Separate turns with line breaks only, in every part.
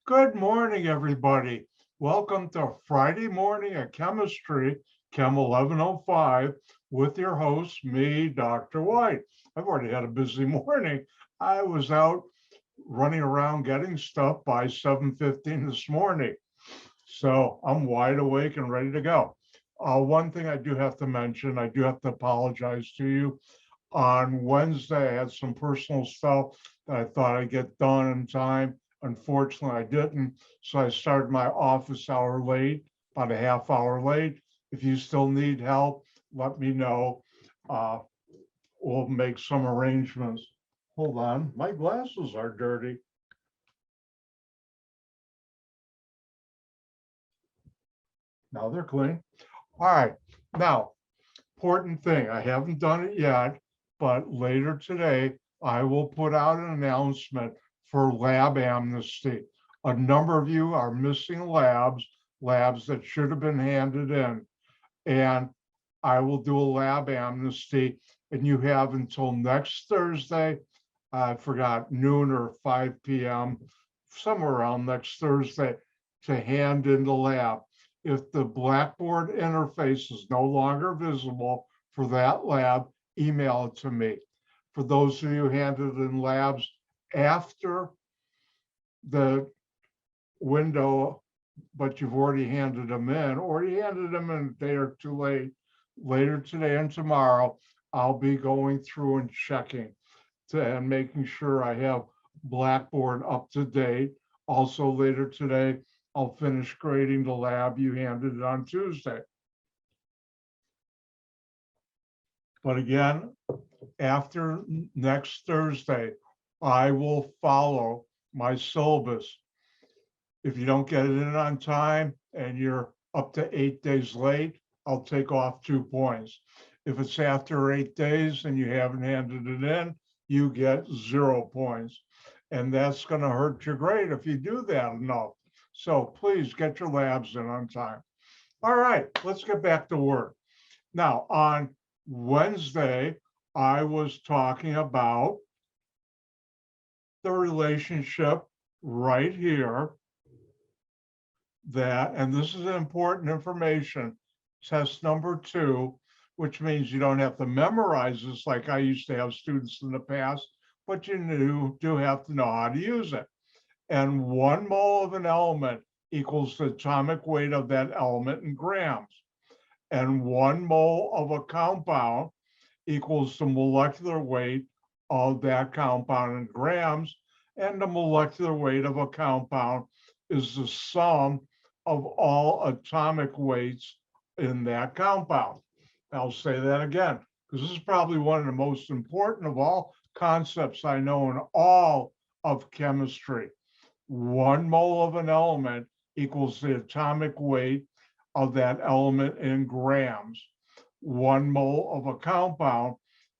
Good morning, everybody. Welcome to Friday morning at Chemistry, Chem 1105, with your host, me, Dr. White. I've already had a busy morning. I was out running around getting stuff by 7:15 this morning. So I'm wide awake and ready to go. One thing I do have to mention, I do have to apologize to you. On Wednesday, I had some personal stuff that I thought I'd get done in time. Unfortunately, I didn't. So I started my office hour late, about a half hour late. If you still need help, let me know. Uh, we'll make some arrangements. Hold on, my glasses are dirty. Now they're clean. All right. Now, important thing, I haven't done it yet, but later today, I will put out an announcement for lab amnesty. A number of you are missing labs that should have been handed in. And I will do a lab amnesty, and you have until next Thursday, I forgot, noon or 5 p.m., somewhere around next Thursday, to hand in the lab. If the Blackboard interface is no longer visible for that lab, email it to me. For those of you who handed in labs after the window, but you've already handed them in, or you handed them in a day or two late, later today and tomorrow, I'll be going through and checking and making sure I have Blackboard up to date. Also later today, I'll finish grading the lab you handed it on Tuesday. But again, after next Thursday, I will follow my syllabus. If you don't get it in on time and you're up to 8 days late, I'll take off 2 points. If it's after 8 days and you haven't handed it in, you get 0 points. And that's going to hurt your grade if you do that enough. So please get your labs in on time. All right, let's get back to work. Now, on Wednesday, I was talking about the relationship right here that, and this is important information, test number 2, which means you don't have to memorize this like I used to have students in the past, but you do have to know how to use it. And 1 mole of an element equals the atomic weight of that element in grams. And 1 mole of a compound equals the molecular weight of that compound in grams. And the molecular weight of a compound is the sum of all atomic weights in that compound. I'll say that again, because this is probably one of the most important of all concepts I know in all of chemistry. 1 mole of an element equals the atomic weight of that element in grams. 1 mole of a compound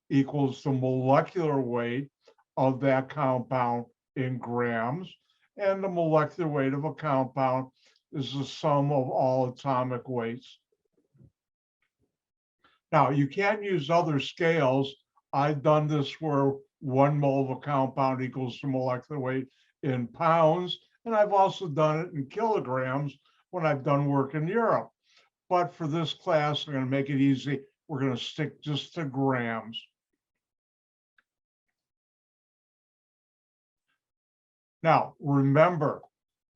equals the molecular weight of that compound in grams. And the molecular weight of a compound is the sum of all atomic weights. Now, you can't use other scales. I've done this where 1 mole of a compound equals the molecular weight in pounds, and I've also done it in kilograms when I've done work in Europe. But for this class, I'm going to make it easy. We're going to stick just to grams. Now, remember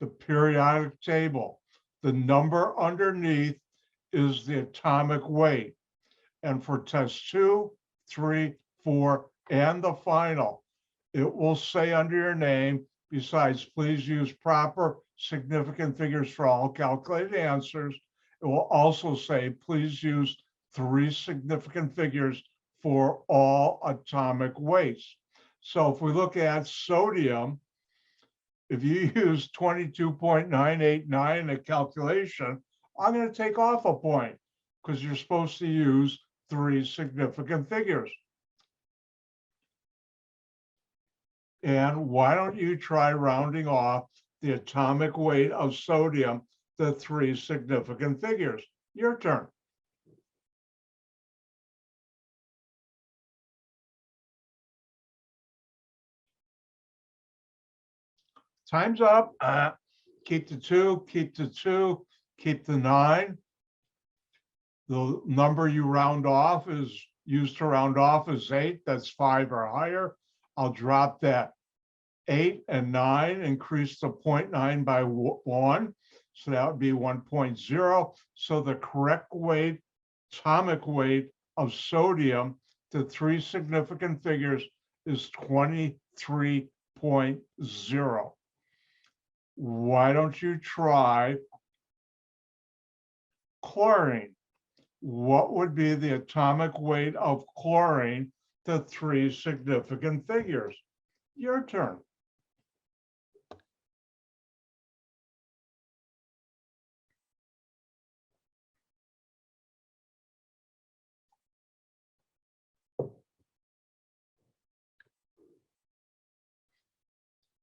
the periodic table. The number underneath is the atomic weight. And for test 2, 3, 4, and the final, it will say under your name, besides, please use proper significant figures for all calculated answers. It will also say, please use 3 significant figures for all atomic weights. So if we look at sodium, if you use 22.989 in a calculation, I'm going to take off a point because you're supposed to use 3 significant figures. And why don't you try rounding off the atomic weight of sodium to 3 significant figures? Your turn. Time's up. Keep the 2, keep the 2, keep the 9. The number you round off is used to round off is 8. That's 5 or higher. I'll drop that 8 and 9, increase the 0.9 by 1. So that would be 1.0. So the correct weight, atomic weight of sodium to 3 significant figures is 23.0. Why don't you try chlorine? What would be the atomic weight of chlorine to 3 significant figures? Your turn.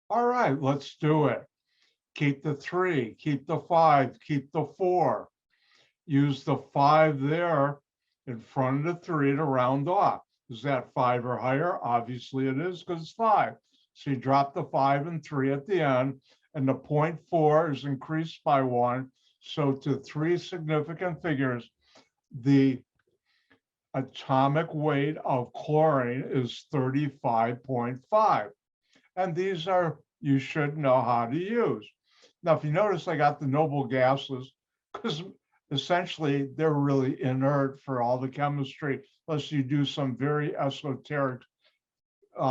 All right, let's do it. Keep the 3, keep the 5, keep the 4. Use the 5 there in front of the 3 to round off. Is that 5 or higher? Obviously it is because it's 5. So you drop the 5 and 3 at the end, and the 0.4 is increased by 1. So to 3 significant figures, the atomic weight of chlorine is 35.5. And these are, you should know how to use. Now, if you notice, I got the noble gases because essentially they're really inert for all the chemistry, unless you do some very esoteric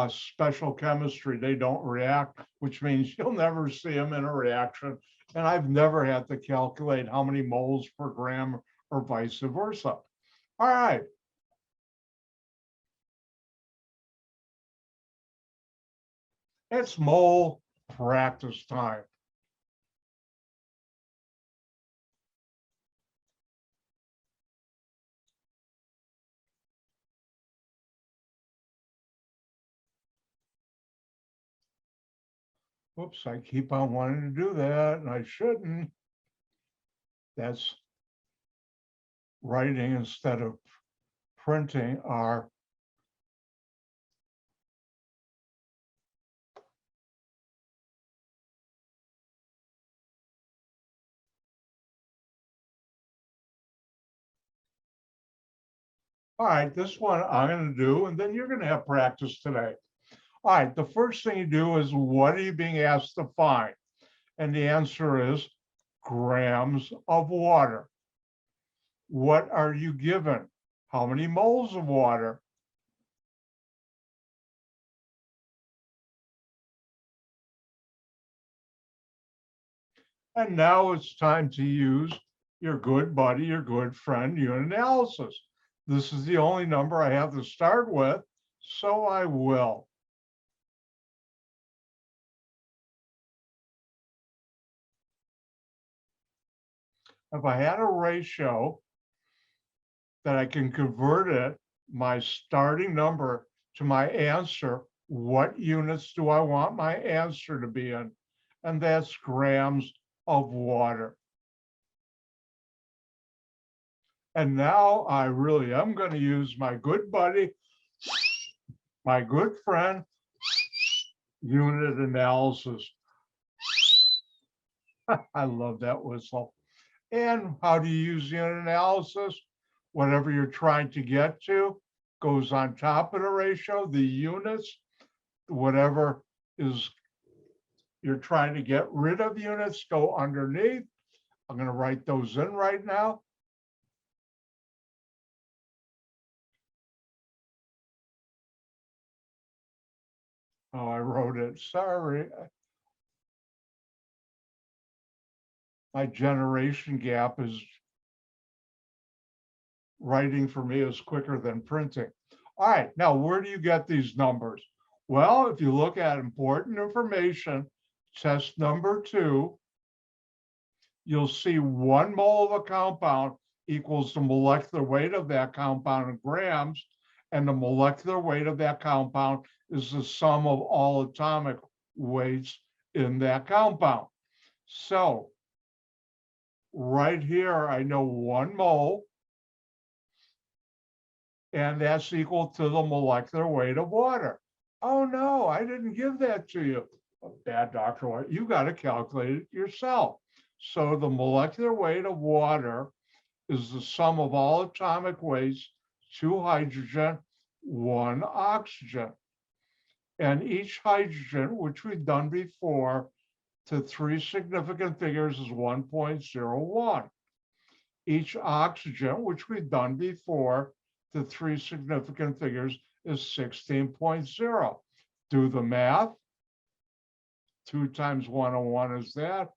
special chemistry. They don't react, which means you'll never see them in a reaction. And I've never had to calculate how many moles per gram or vice versa. All right. It's mole practice time. Whoops, I keep on wanting to do that, and I shouldn't. That's writing instead of printing our all right, this one I'm going to do, and then you're going to have practice today. All right, the first thing you do is what are you being asked to find? And the answer is grams of water. What are you given? How many moles of water? And now it's time to use your good buddy, your good friend, unit analysis. This is the only number I have to start with, so I will. If I had a ratio that I can convert it, my starting number to my answer, what units do I want my answer to be in? And that's grams of water. And now I really am going to use my good buddy, my good friend, unit analysis. I love that whistle. And how do you use unit analysis? Whatever you're trying to get to goes on top of the ratio, the units, whatever is you're trying to get rid of units go underneath. I'm going to write those in right now. Oh, I wrote it. Sorry. My generation gap is writing for me is quicker than printing. All right, now where do you get these numbers? Well, if you look at important information, test number 2, you'll see 1 mole of a compound equals the molecular weight of that compound in grams, and the molecular weight of that compound is the sum of all atomic weights in that compound. So right here, I know 1 mole, and that's equal to the molecular weight of water. Oh no, I didn't give that to you. bad doctor, you got to calculate it yourself. So the molecular weight of water is the sum of all atomic weights, 2 hydrogen, 1 oxygen. And each hydrogen, which we've done before, to 3 significant figures is 1.01. Each oxygen, which we've done before, to 3 significant figures is 16.0. Do the math. 2 times 101 is that.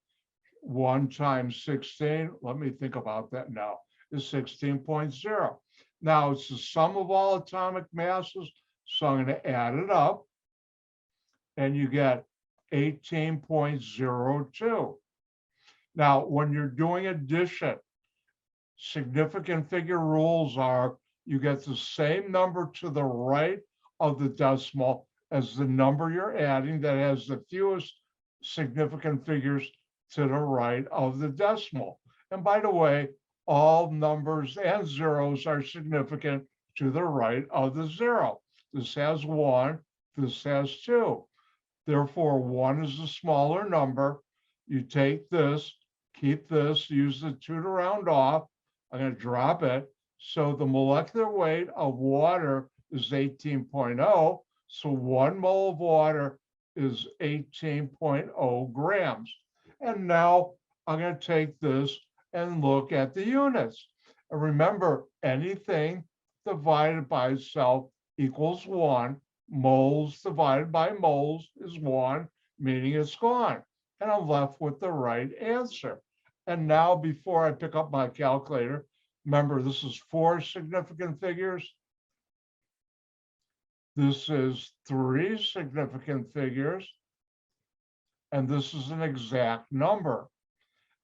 1 times 16, let me think about that now, is 16.0. Now it's the sum of all atomic masses, so I'm going to add it up, and you get 18.02. Now, when you're doing addition, significant figure rules are you get the same number to the right of the decimal as the number you're adding that has the fewest significant figures to the right of the decimal. And by the way, all numbers and zeros are significant to the right of the 0. This has 1, this has 2. Therefore, 1 is the smaller number. You take this, keep this, use the 2 to round off. I'm going to drop it. So the molecular weight of water is 18.0. So 1 mole of water is 18.0 grams. And now I'm going to take this and look at the units. And remember, anything divided by itself equals 1. Moles divided by moles is 1, meaning it's gone. And I'm left with the right answer. And now, before I pick up my calculator, remember, this is 4 significant figures. This is 3 significant figures. And this is an exact number.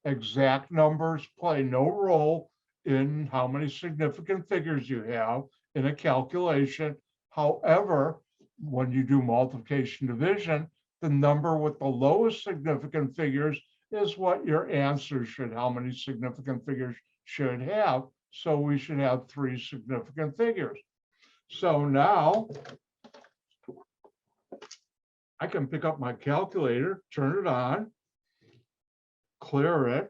Exact numbers play no role in how many significant figures you have in a calculation. However, when you do multiplication division, the number with the lowest significant figures is what your answer should, how many significant figures should have. So we should have 3 significant figures. So now I can pick up my calculator, turn it on, clear it,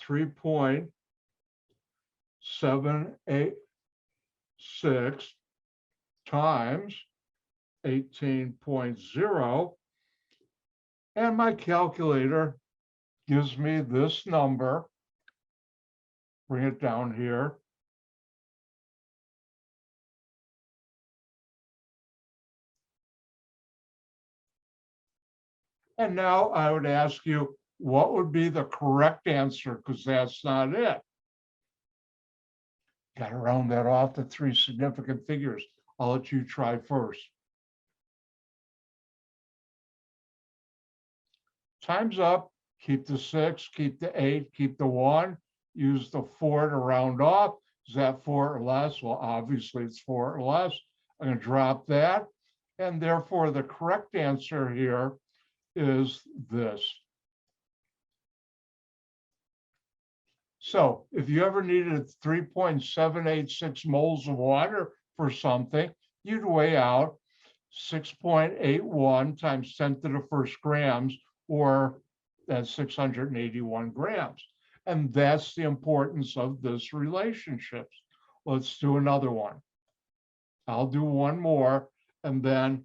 3.786 times 18.0, and my calculator gives me this number. Bring it down here. And now I would ask you, what would be the correct answer? Because that's not it. Got to round that off to 3 significant figures. I'll let you try first. Time's up. Keep the 6, keep the 8, keep the 1. Use the 4 to round off. Is that 4 or less? Well, obviously it's 4 or less. I'm going to drop that. And therefore, the correct answer here is this. So if you ever needed 3.786 moles of water for something, you'd weigh out 6.81 times 10 to the first grams, or that's 681 grams. And that's the importance of this relationship. Let's do another one. I'll do one more, and then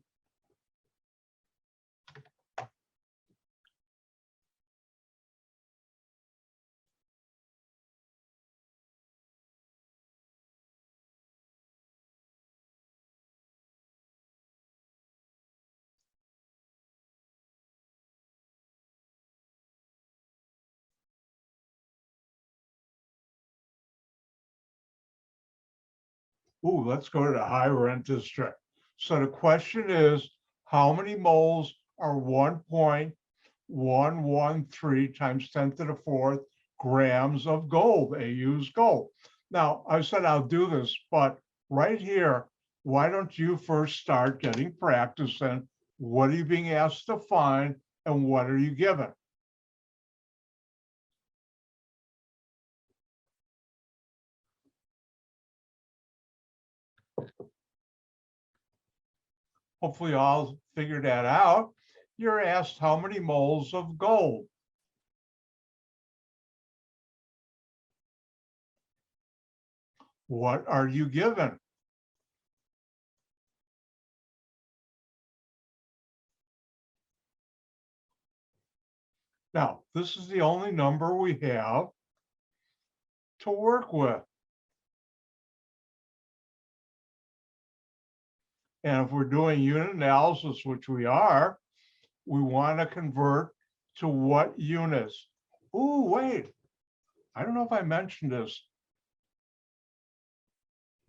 let's go to the high rent district. So the question is, how many moles are 1.113 times 10 to the 4th grams of gold, AU's gold? Now, I said I'll do this, but right here, why don't you first start getting practice in what are you being asked to find and what are you given? Hopefully all figured that out. You're asked how many moles of gold. What are you given? Now, this is the only number we have to work with. And if we're doing unit analysis, which we are, we want to convert to what units? Oh, wait, I don't know if I mentioned this.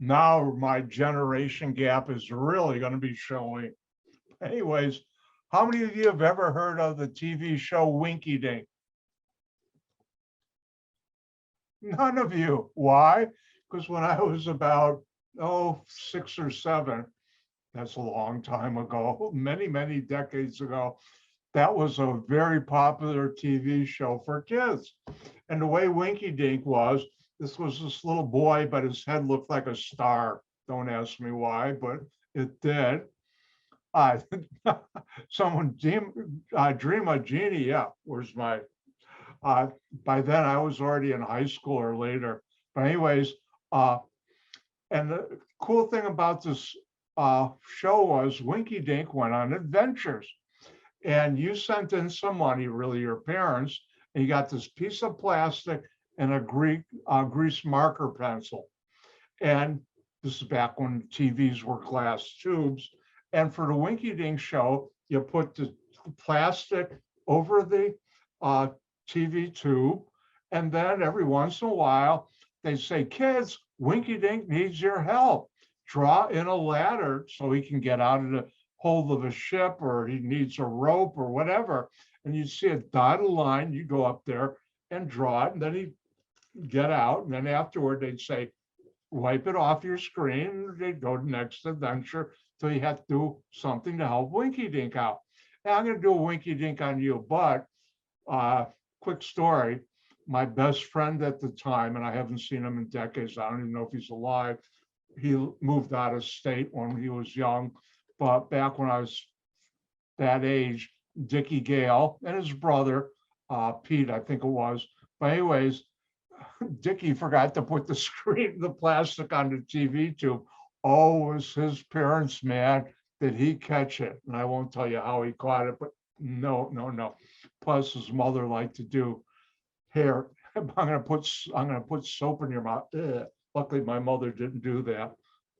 Now my generation gap is really going to be showing. Anyways, how many of you have ever heard of the TV show Winky Dink? None of you. Why? Because when I was about, 6 or 7, that's a long time ago, many, many decades ago, that was a very popular TV show for kids. And the way Winky Dink was, this was this little boy, but his head looked like a star. Don't ask me why, but it did. Someone dream a genie. Yeah, where's my by then I was already in high school or later. But anyways, and the cool thing about this show was Winky Dink went on adventures. And you sent in some money, really your parents, and you got this piece of plastic and a grease marker pencil. And this is back when TVs were glass tubes. And for the Winky Dink show, you put the plastic over the TV tube. And then every once in a while, they say, kids, Winky Dink needs your help. Draw in a ladder so he can get out of the hold of a ship, or he needs a rope or whatever. And you see a dotted line, you go up there and draw it, and then he'd get out. And then afterward, they'd say, wipe it off your screen. They'd go to the next adventure. So you have to do something to help Winky Dink out. Now I'm going to do a Winky Dink on you, but quick story. My best friend at the time, and I haven't seen him in decades, I don't even know if he's alive. He moved out of state when he was young, but back when I was that age, Dickie Gale and his brother, Pete, I think it was. But anyways, Dickie forgot to put the plastic on the TV tube. Oh, was his parents mad? Did he catch it? And I won't tell you how he caught it, but no. Plus, his mother liked to do hair. I'm gonna put soap in your mouth. Ugh. Luckily, my mother didn't do that.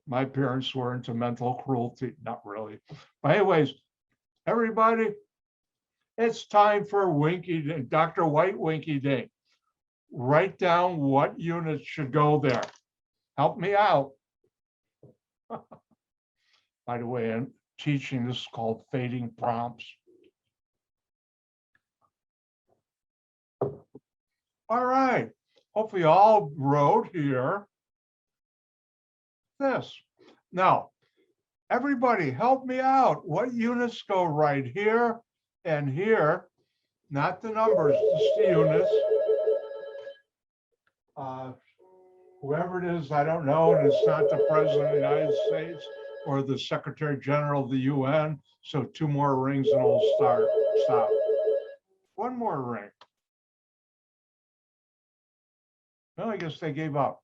My parents were into mental cruelty, not really. But anyways, everybody, it's time for Winky Dink, Dr. White Winky Dink. Write down what units should go there. Help me out. By the way, I'm teaching, this is called fading prompts. All right, hopefully you all wrote here this. Now, everybody help me out. What units go right here and here? Not the numbers, just the units. Whoever it is, I don't know, and it's not the President of the United States or the Secretary General of the UN. So 2 more rings and it'll stop. 1 more ring. Well, I guess they gave up.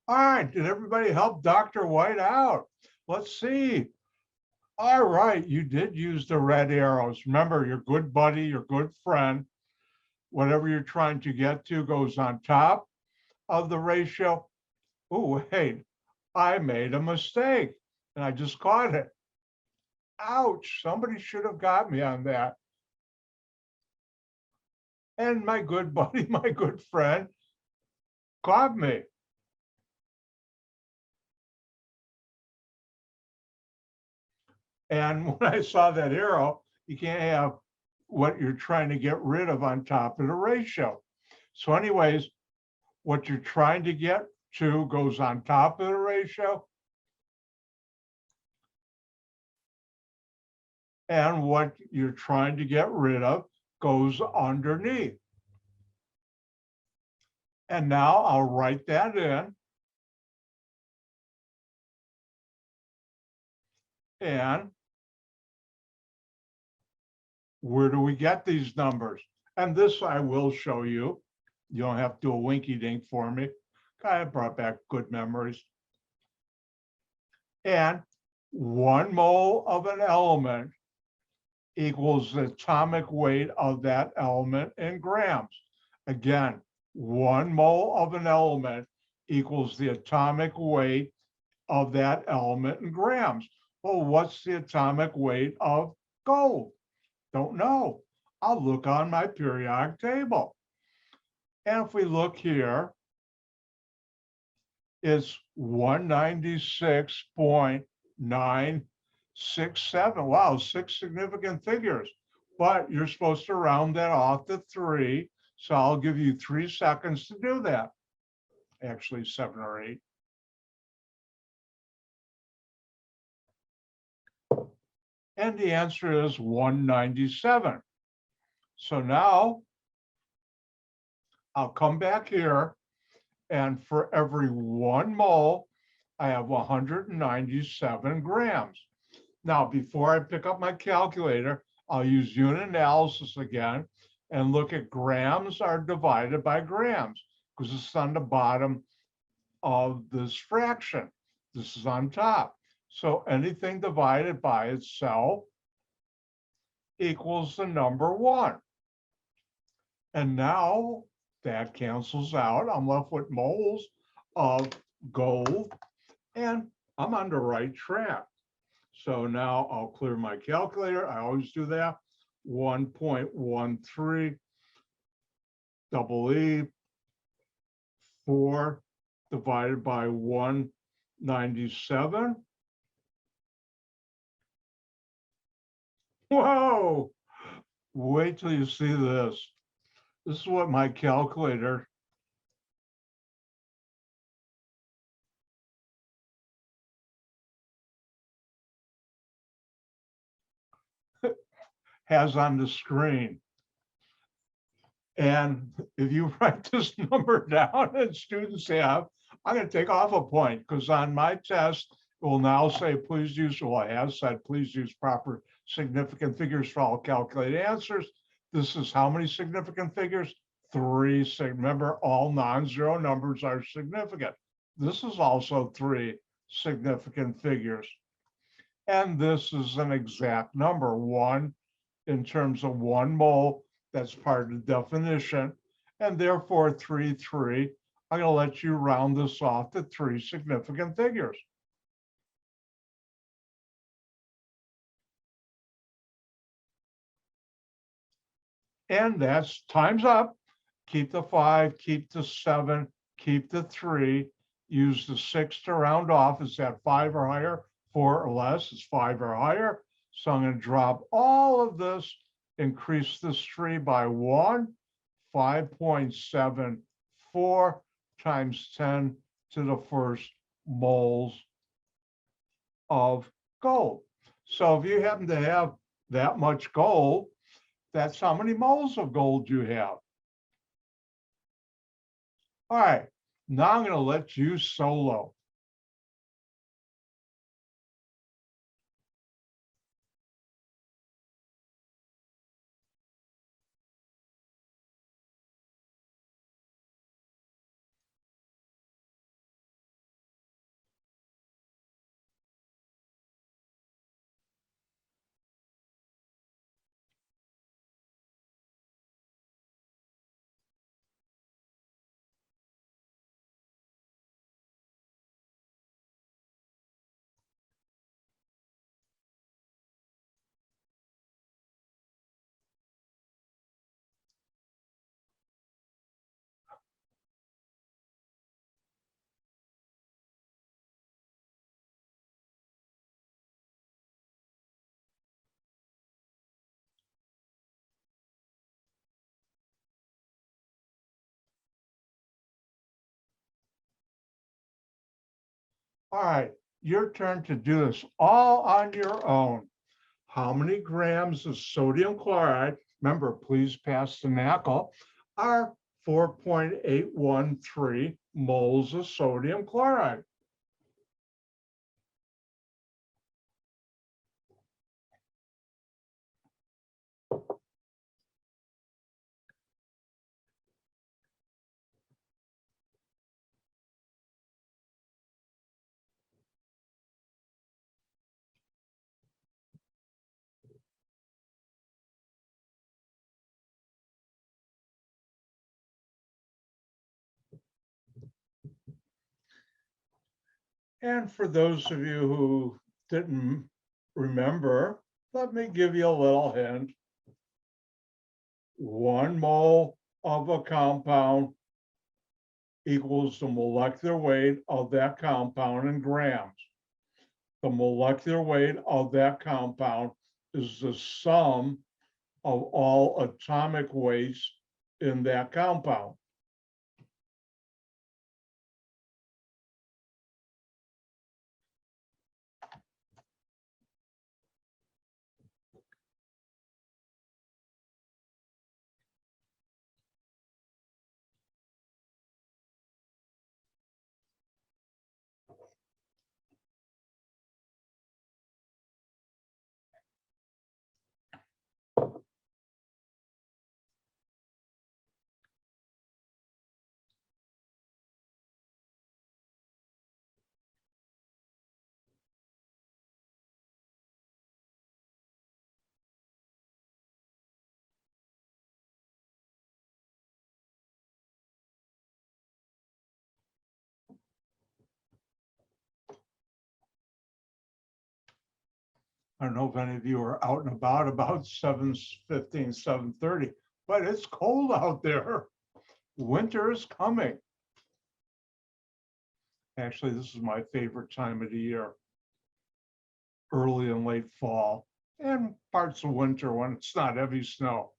All right, did everybody help Dr. White out? Let's see. All right, you did use the red arrows. Remember, your good buddy, your good friend, whatever you're trying to get to goes on top of the ratio. Oh, wait, I made a mistake and I just caught it. Ouch, somebody should have got me on that. And my good buddy, my good friend, caught me. And when I saw that arrow, you can't have what you're trying to get rid of on top of the ratio. So anyways, what you're trying to get to goes on top of the ratio. And what you're trying to get rid of goes underneath. And now I'll write that in. And where do we get these numbers? And this I will show you. You don't have to do a Winky Dink for me. Kind of brought back good memories. And 1 mole of an element equals the atomic weight of that element in grams. Again, 1 mole of an element equals the atomic weight of that element in grams. Well, what's the atomic weight of gold? Don't know. I'll look on my periodic table. And if we look here, it's 196.967. Wow, 6 significant figures. But you're supposed to round that off to 3. So I'll give you 3 seconds to do that. Actually, 7 or 8. And the answer is 197. So now I'll come back here, and for every 1 mole, I have 197 grams. Now, before I pick up my calculator, I'll use unit analysis again and look at grams are divided by grams, because this is on the bottom of this fraction. This is on top. So anything divided by itself equals the number 1. And now that cancels out. I'm left with moles of gold, and I'm on the right track. So now I'll clear my calculator. I always do that. 1.13 double E 4 divided by 197. Whoa! Wait till you see this. This is what my calculator has on the screen. And if you write this number down and students have, I'm going to take off a point, because on my test, it will now say, please use, well, I have said, please use proper significant figures for all calculated answers. This is how many significant figures? 3. Remember, all non-zero numbers are significant. This is also 3 significant figures. And this is an exact number, 1 in terms of 1 mole. That's part of the definition. And therefore, 3, 3. I'm going to let you round this off to 3 significant figures. And that's time's up. Keep the 5, keep the 7, keep the 3. Use the 6 to round off. Is that 5 or higher? 4 or less is 5 or higher. So I'm going to drop all of this, increase this 3 by 1, 5.74 times 10 to the first moles of gold. So if you happen to have that much gold, that's how many moles of gold you have. All right, now I'm going to let you solo. All right, your turn to do this all on your own. How many grams of sodium chloride, remember, please pass the NaCl, are 4.813 moles of sodium chloride? And for those of you who didn't remember, let me give you a little hint. 1 mole of a compound equals the molecular weight of that compound in grams. The molecular weight of that compound is the sum of all atomic weights in that compound. I don't know if any of you are out and about 7:15, 7:30, but it's cold out there. Winter is coming. Actually, this is my favorite time of the year. Early and late fall and parts of winter when it's not heavy snow.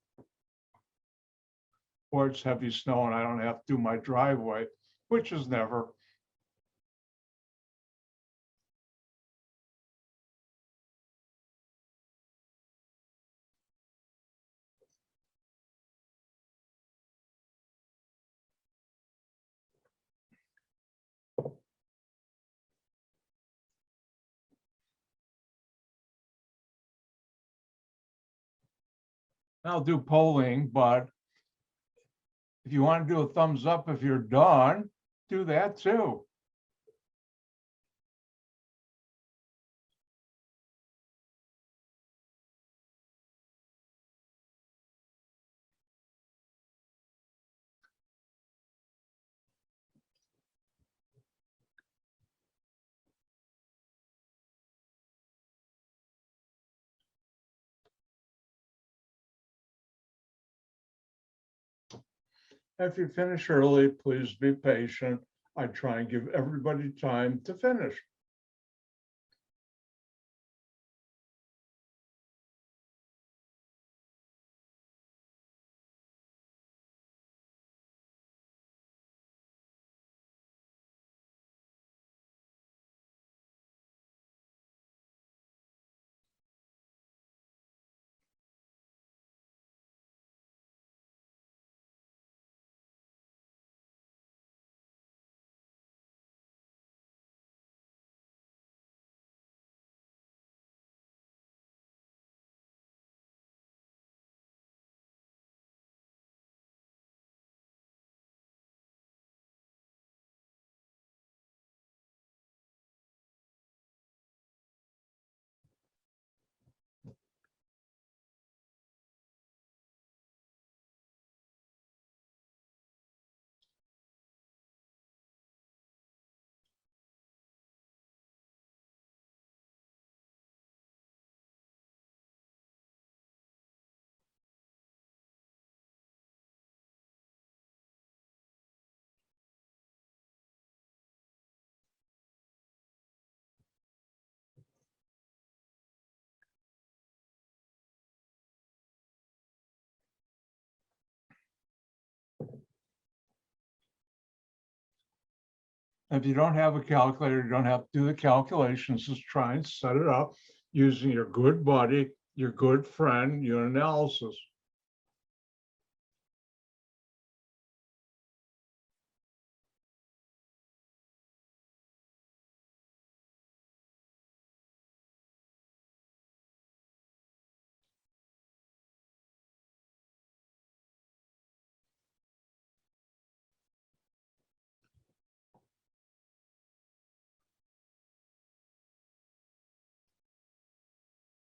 Or it's heavy snow and I don't have to do my driveway, which is never. I'll do polling, but if you want to do a thumbs up if you're done, do that too. If you finish early, please be patient. I try and give everybody time to finish. If you don't have a calculator, you don't have to do the calculations. Just try and set it up using your good buddy, your good friend, Unanalysis.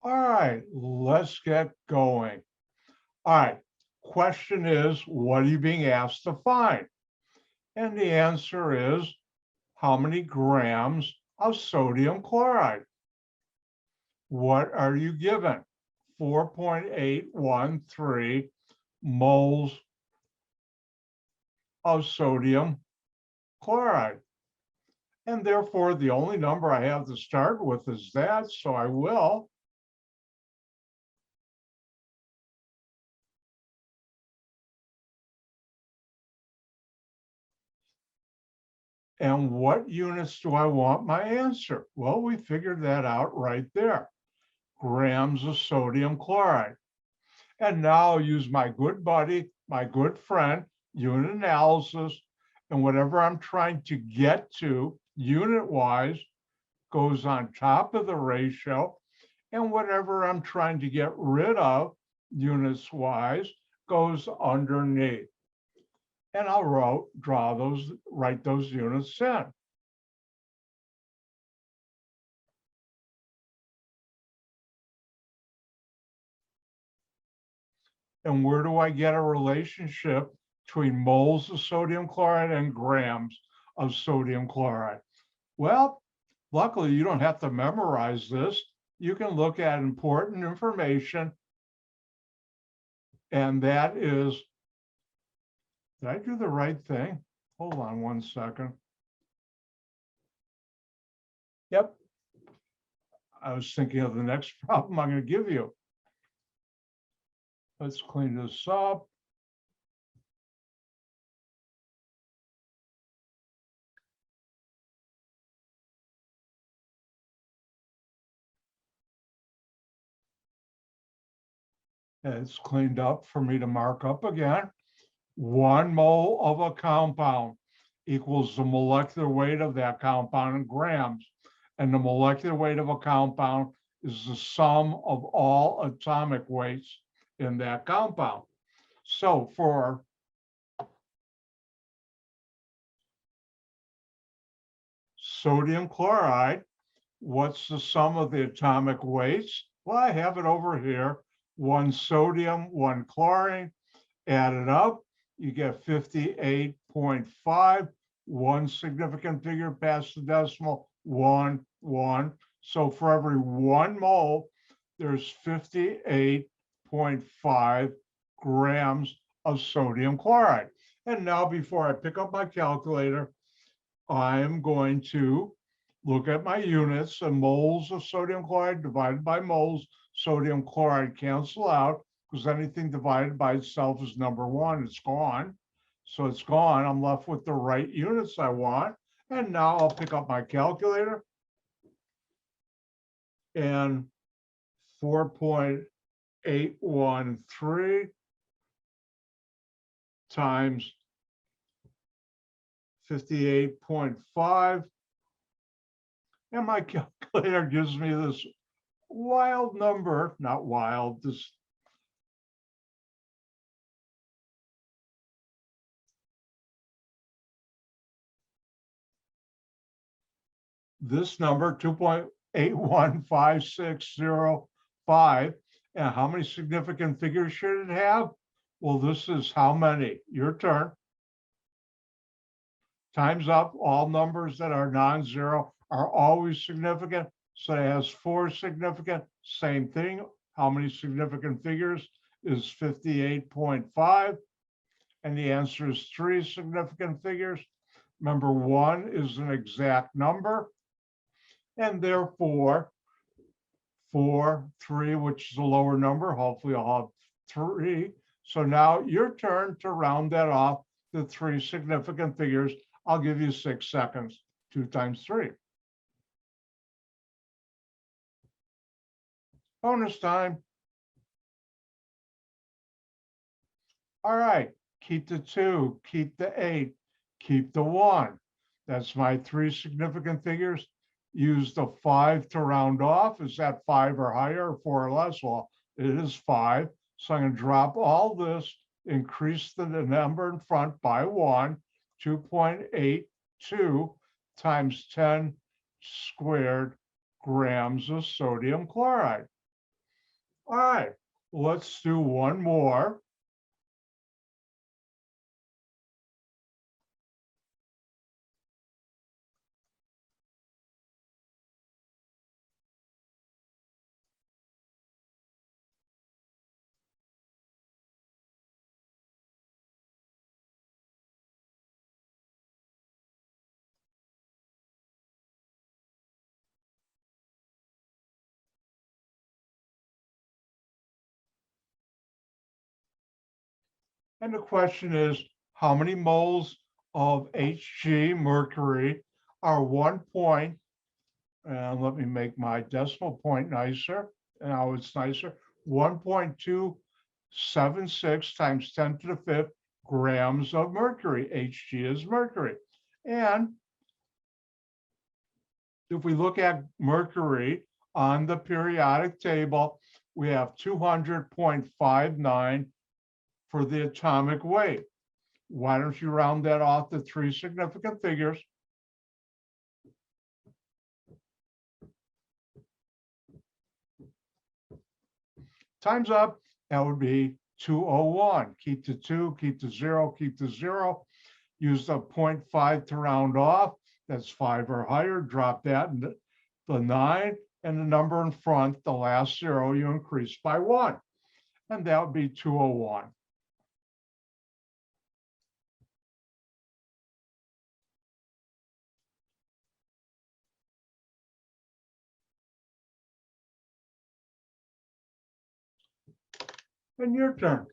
All right, let's get going. All right, question is, what are you being asked to find? And the answer is, how many grams of sodium chloride. What are you given? 4.813 moles of sodium chloride. And therefore, the only number I have to start with is that, so I will. And what units do I want my answer? Well, we figured that out right there. Grams of sodium chloride. And now I'll use my good buddy, my good friend, unit analysis, and whatever I'm trying to get to unit-wise goes on top of the ratio, and whatever I'm trying to get rid of units-wise goes underneath. And I'll write those units in. And where do I get a relationship between moles of sodium chloride and grams of sodium chloride? Well, luckily, you don't have to memorize this. You can look at important information, and that is, did I do the right thing? Hold on one second. Yep. I was thinking of the next problem I'm going to give you. Let's clean this up. It's cleaned up for me to mark up again. 1 mole of a compound equals the molecular weight of that compound in grams. And the molecular weight of a compound is the sum of all atomic weights in that compound. So for sodium chloride, what's the sum of the atomic weights? Well, I have it over here. 1 sodium, 1 chlorine, add it up, you get 58.5, 1 significant figure past the decimal, 1, 1. So for every 1 mole, there's 58.5 grams of sodium chloride. And now before I pick up my calculator, I'm going to look at my units, and moles of sodium chloride divided by moles sodium chloride cancel out, because anything divided by itself is number 1, it's gone. So it's gone, I'm left with the right units I want. And now I'll pick up my calculator, and 4.813 times 58.5, and my calculator gives me this wild number, not wild, this number, 2.815605. And how many significant figures should it have? Well, this is how many? Your turn. Times up, all numbers that are non-zero are always significant. So it has 4 significant, same thing. How many significant figures is 58.5? And the answer is 3 significant figures. Remember, 1 is an exact number. And therefore, 4, 3, which is a lower number, hopefully I'll have 3. So now your turn to round that off to 3 significant figures. I'll give you 6 seconds. 2 times 3. Bonus time. All right, keep the 2, keep the 8, keep the 1. That's my 3 significant figures. Use the 5 to round off. Is that 5 or higher, or 4 or less? Well, it is 5. So I'm going to drop all this, increase the number in front by 1, 2.82 times 10 squared grams of sodium chloride. All right, let's do one more. And the question is, how many moles of Hg, mercury, are 1 point, and let me make my decimal point nicer. Now it's nicer. 1.276 times 10 to the fifth grams of mercury. Hg is mercury. And if we look at mercury on the periodic table, we have 200.59 for the atomic weight. Why don't you round that off to three significant figures? Times up, that would be 201. Keep the 2, keep the 0, keep the 0. Use the 0.5 to round off. That's 5 or higher. Drop that and the 9, and the number in front, the last 0, you increase by 1. And that would be 201. And your turn.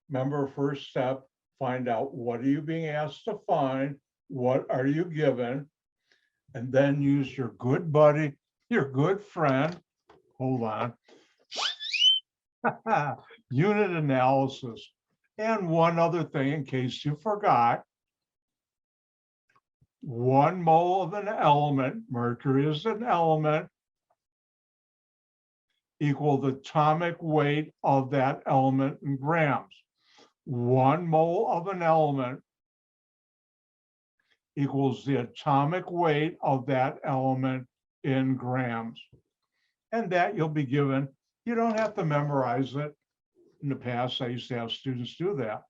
Remember, first step, find out what are you being asked to find, what are you given, and then use your good buddy, your good friend, hold on, unit analysis. And one other thing, in case you forgot, 1 mole of an element, mercury is an element, equal the atomic weight of that element in grams. 1 mole of an element equals the atomic weight of that element in grams. And that you'll be given. You don't have to memorize it. In the past, I used to have students do that.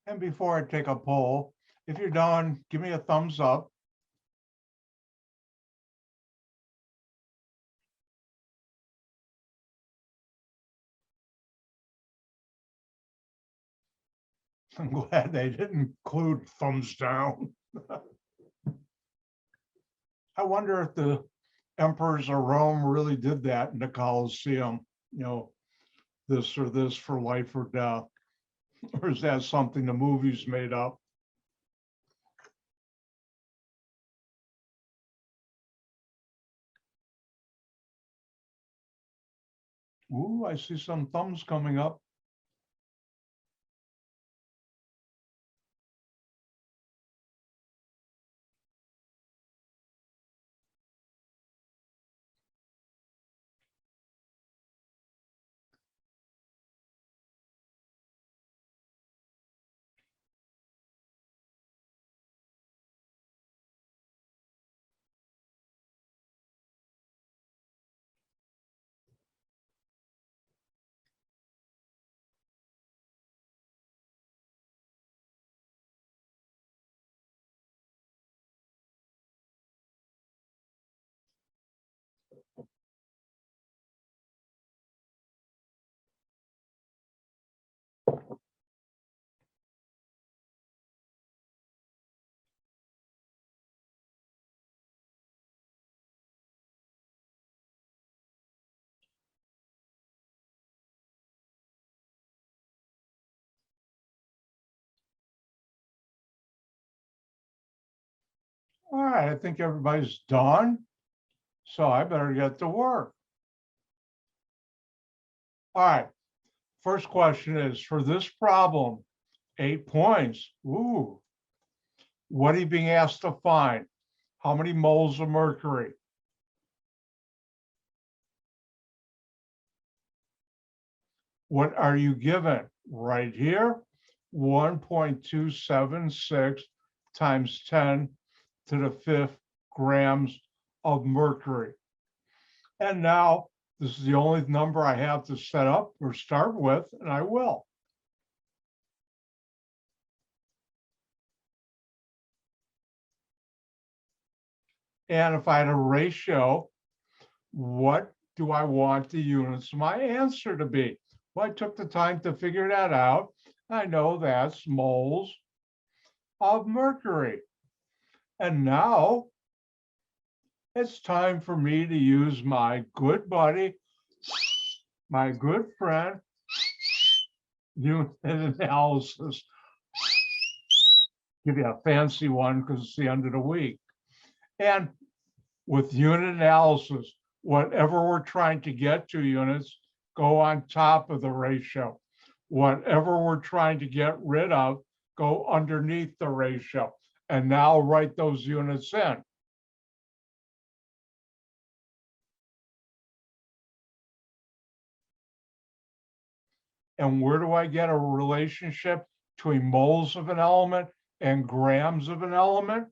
And before I take a poll, if you're done, give me a thumbs up. I'm glad they didn't include thumbs down. I wonder if the emperors of Rome really did that in the Colosseum, this or this for life or death. Or is that something the movies made up? Ooh, I see some thumbs coming up. All right, I think everybody's done. So I better get to work. All right, first question is, for this problem, 8 points. Ooh, what are you being asked to find? How many moles of mercury? What are you given? Right here, 1.276 times 10 to the 5th grams of mercury. And now this is the only number I have to set up or start with, and I will. And if I had a ratio, what do I want the units of my answer to be? Well, I took the time to figure that out. I know that's moles of mercury. And now it's time for me to use my good buddy, my good friend, unit analysis. Give you a fancy one because it's the end of the week. And with unit analysis, whatever we're trying to get to units go on top of the ratio. Whatever we're trying to get rid of go underneath the ratio. And now write those units in. And where do I get a relationship between moles of an element and grams of an element?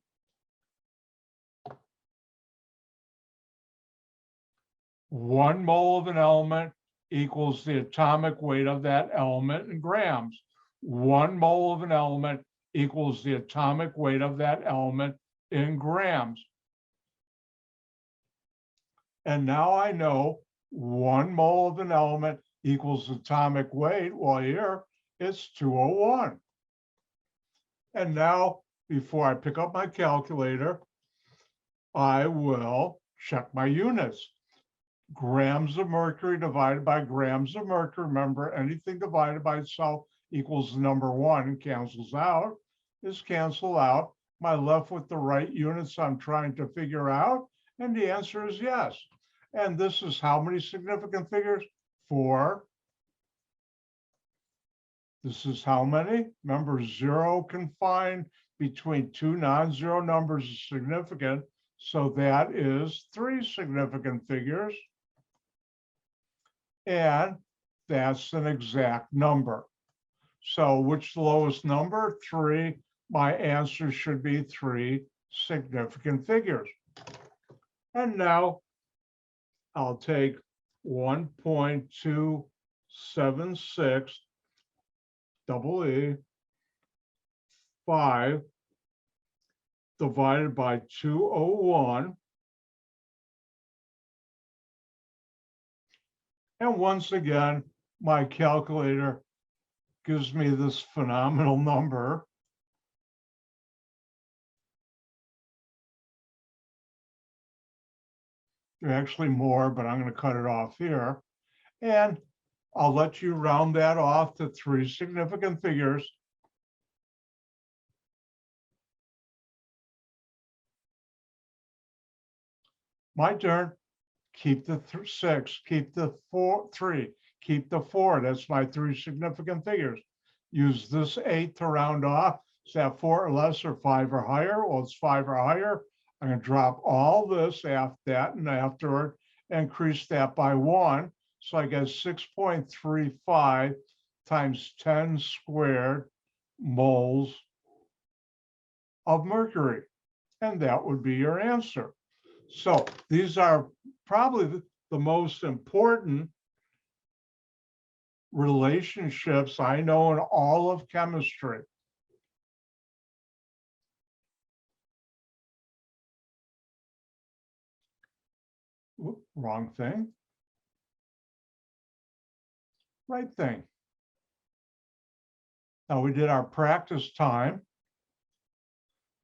One mole of an element equals the atomic weight of that element in grams. One mole of an element equals the atomic weight of that element in grams. And now I know 1 mole of an element equals atomic weight. Well, here it's 201. And now, before I pick up my calculator, I will check my units. Grams of mercury divided by grams of mercury. Remember, anything divided by itself equals the number 1 and cancels out. This cancel out. Am I left with the right units I'm trying to figure out? And the answer is yes. And this is how many significant figures? 4. This is how many? Remember, 0 can find between 2 non-zero numbers is significant. So that is 3 significant figures. And that's an exact number. So which lowest number? 3. My answer should be 3 significant figures. And now I'll take 1.276 double E 5 divided by 201. And once again, my calculator gives me this phenomenal number. Actually more, but I'm going to cut it off here. And I'll let you round that off to 3 significant figures. My turn. Keep the 6, keep the 3, keep the 4. That's my 3 significant figures. Use this 8 to round off. Is that 4 or less or 5 or higher? Well, it's 5 or higher. I'm going to drop all this after that and afterward, increase that by 1. So I get 6.35 times 10 squared moles of mercury. And that would be your answer. So these are probably the most important relationships I know in all of chemistry. Oops, wrong thing. Right thing. Now we did our practice time.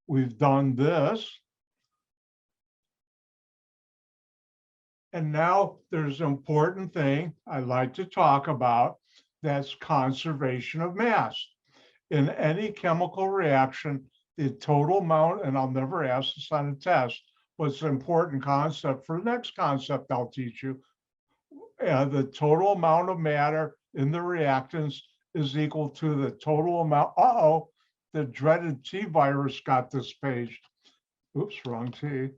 We've done this. And now there's an important thing I'd like to talk about. That's conservation of mass. In any chemical reaction, the total amount, and I'll never ask this on a test, but it's an important concept for the next concept I'll teach you. The total amount of matter in the reactants is equal to the total amount. Uh-oh, the dreaded T virus got this page. Oops, wrong T.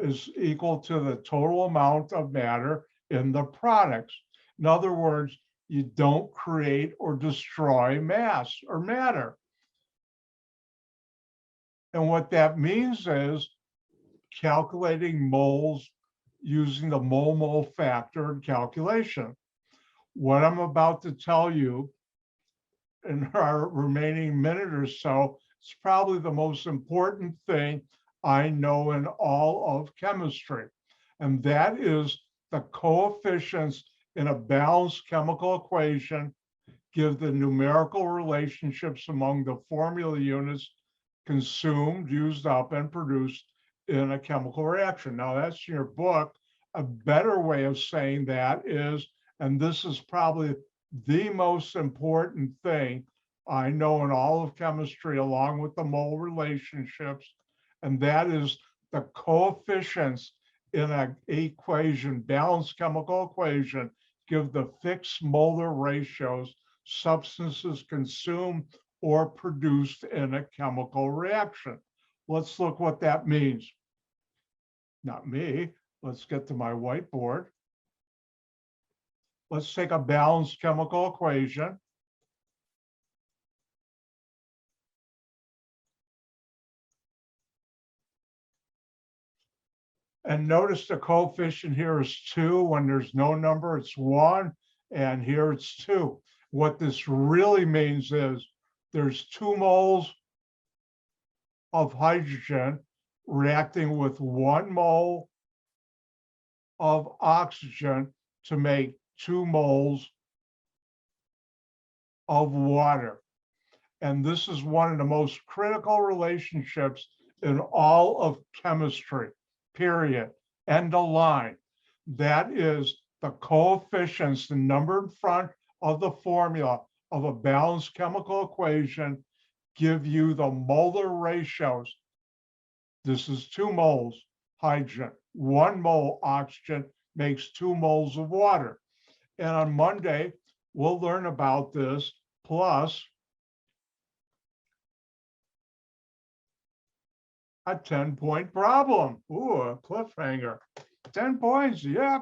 Is equal to the total amount of matter in the products. In other words, you don't create or destroy mass or matter. And what that means is calculating moles using the mole factor in calculation. What I'm about to tell you in our remaining minute or so is probably the most important thing I know in all of chemistry. And that is the coefficients in a balanced chemical equation give the numerical relationships among the formula units consumed, used up, and produced in a chemical reaction. Now, that's in your book. A better way of saying that is, and this is probably the most important thing I know in all of chemistry, along with the mole relationships, and that is the coefficients in an equation, balanced chemical equation, give the fixed molar ratios substances consumed or produced in a chemical reaction. Let's look what that means. Not me. Let's get to my whiteboard. Let's take a balanced chemical equation. And notice the coefficient here is 2. When there's no number, it's 1. And here it's 2. What this really means is there's 2 moles of hydrogen reacting with 1 mole of oxygen to make 2 moles of water. And this is one of the most critical relationships in all of chemistry, period. End of line. That is the coefficients, the number in front of the formula of a balanced chemical equation, give you the molar ratios. This is 2 moles hydrogen, 1 mole oxygen makes 2 moles of water. And on Monday, we'll learn about this, plus a 10-point problem. Ooh, a cliffhanger. 10 points, yeah.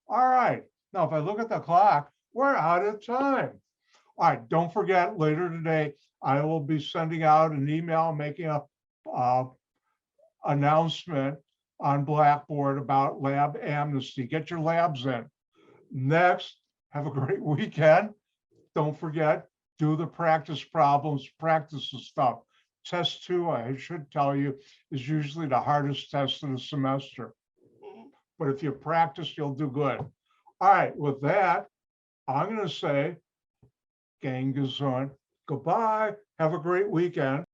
All right. Now, if I look at the clock, we're out of time. All right, don't forget, later today, I will be sending out an email, making a announcement on Blackboard about lab amnesty. Get your labs in. Next, have a great weekend. Don't forget, do the practice problems, practice the stuff. Test 2, I should tell you, is usually the hardest test of the semester. But if you practice, you'll do good. All right, with that, I'm going to say, Gang gesund. Goodbye. Have a great weekend.